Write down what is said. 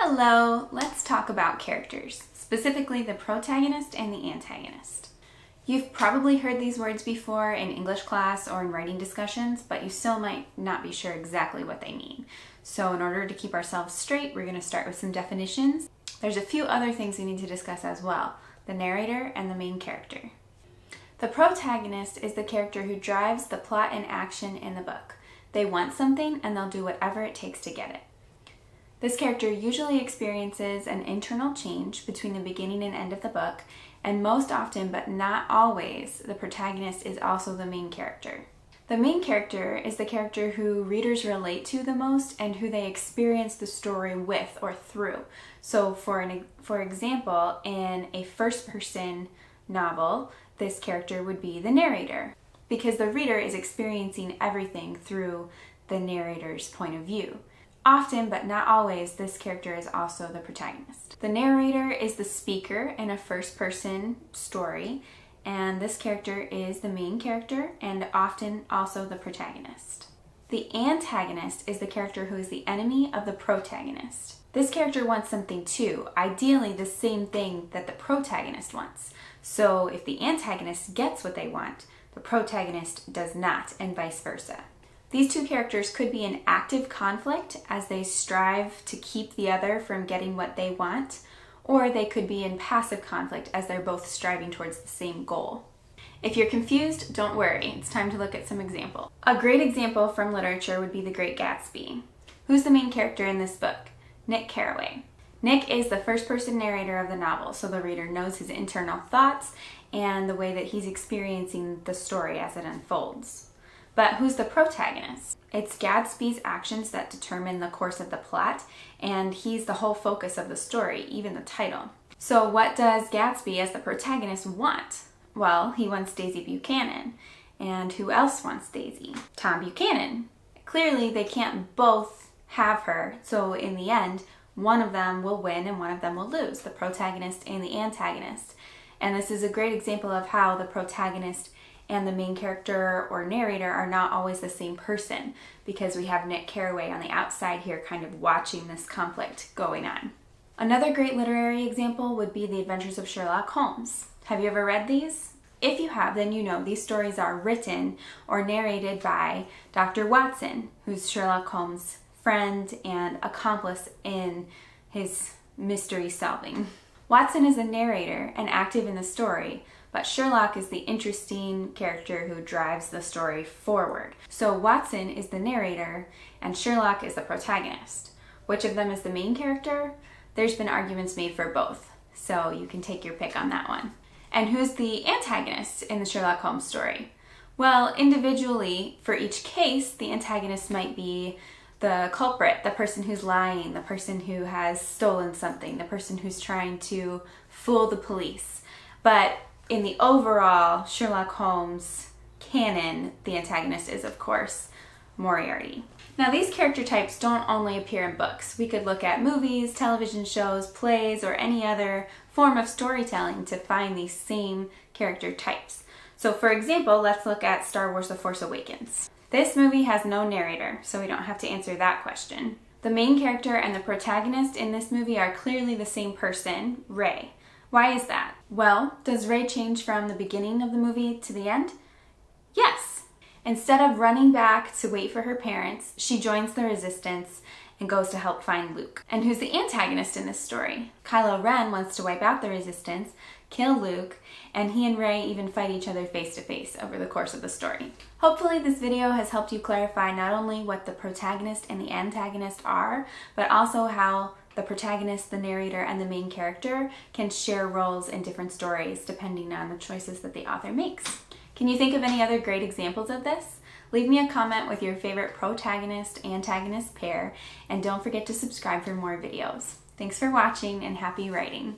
Hello, let's talk about characters, specifically the protagonist and the antagonist. You've probably heard these words before in English class or in writing discussions, but you still might not be sure exactly what they mean. So in order to keep ourselves straight, we're going to start with some definitions. There's a few other things we need to discuss as well, the narrator and the main character. The protagonist is the character who drives the plot and action in the book. They want something and they'll do whatever it takes to get it. This character usually experiences an internal change between the beginning and end of the book, and most often, but not always, the protagonist is also the main character. The main character is the character who readers relate to the most and who they experience the story with or through. So for example, in a first-person novel, this character would be the narrator, because the reader is experiencing everything through the narrator's point of view. Often, but not always, this character is also the protagonist. The narrator is the speaker in a first-person story, and this character is the main character and often also the protagonist. The antagonist is the character who is the enemy of the protagonist. This character wants something too, ideally the same thing that the protagonist wants. So if the antagonist gets what they want, the protagonist does not, and vice versa. These two characters could be in active conflict as they strive to keep the other from getting what they want, or they could be in passive conflict as they're both striving towards the same goal. If you're confused, don't worry, it's time to look at some examples. A great example from literature would be The Great Gatsby. Who's the main character in this book? Nick Carraway. Nick is the first-person narrator of the novel, so the reader knows his internal thoughts and the way that he's experiencing the story as it unfolds. But who's the protagonist? It's Gatsby's actions that determine the course of the plot, and he's the whole focus of the story, even the title. So what does Gatsby as the protagonist want? Well, he wants Daisy Buchanan. And who else wants Daisy? Tom Buchanan. Clearly, they can't both have her, so in the end, one of them will win and one of them will lose, the protagonist and the antagonist. And this is a great example of how the protagonist and the main character or narrator are not always the same person, because we have Nick Carraway on the outside here kind of watching this conflict going on. Another great literary example would be The Adventures of Sherlock Holmes. Have you ever read these? If you have, then you know these stories are written or narrated by Dr. Watson, who's Sherlock Holmes' friend and accomplice in his mystery solving. Watson is a narrator and active in the story, but Sherlock is the interesting character who drives the story forward. So Watson is the narrator and Sherlock is the protagonist. Which of them is the main character? There's been arguments made for both, so you can take your pick on that one. And who's the antagonist in the Sherlock Holmes story? Well, individually, for each case, the antagonist might be the culprit, the person who's lying, the person who has stolen something, the person who's trying to fool the police. But in the overall Sherlock Holmes canon, the antagonist is, of course, Moriarty. Now, these character types don't only appear in books. We could look at movies, television shows, plays, or any other form of storytelling to find these same character types. So, for example, let's look at Star Wars: The Force Awakens. This movie has no narrator, so we don't have to answer that question. The main character and the protagonist in this movie are clearly the same person, Rey. Why is that? Well, does Rey change from the beginning of the movie to the end? Yes. Instead of running back to wait for her parents, she joins the Resistance and goes to help find Luke. And who's the antagonist in this story? Kylo Ren wants to wipe out the Resistance, kill Luke, and he and Rey even fight each other face to face over the course of the story. Hopefully this video has helped you clarify not only what the protagonist and the antagonist are, but also how the protagonist, the narrator, and the main character can share roles in different stories depending on the choices that the author makes. Can you think of any other great examples of this? Leave me a comment with your favorite protagonist-antagonist pair, and don't forget to subscribe for more videos. Thanks for watching and happy writing!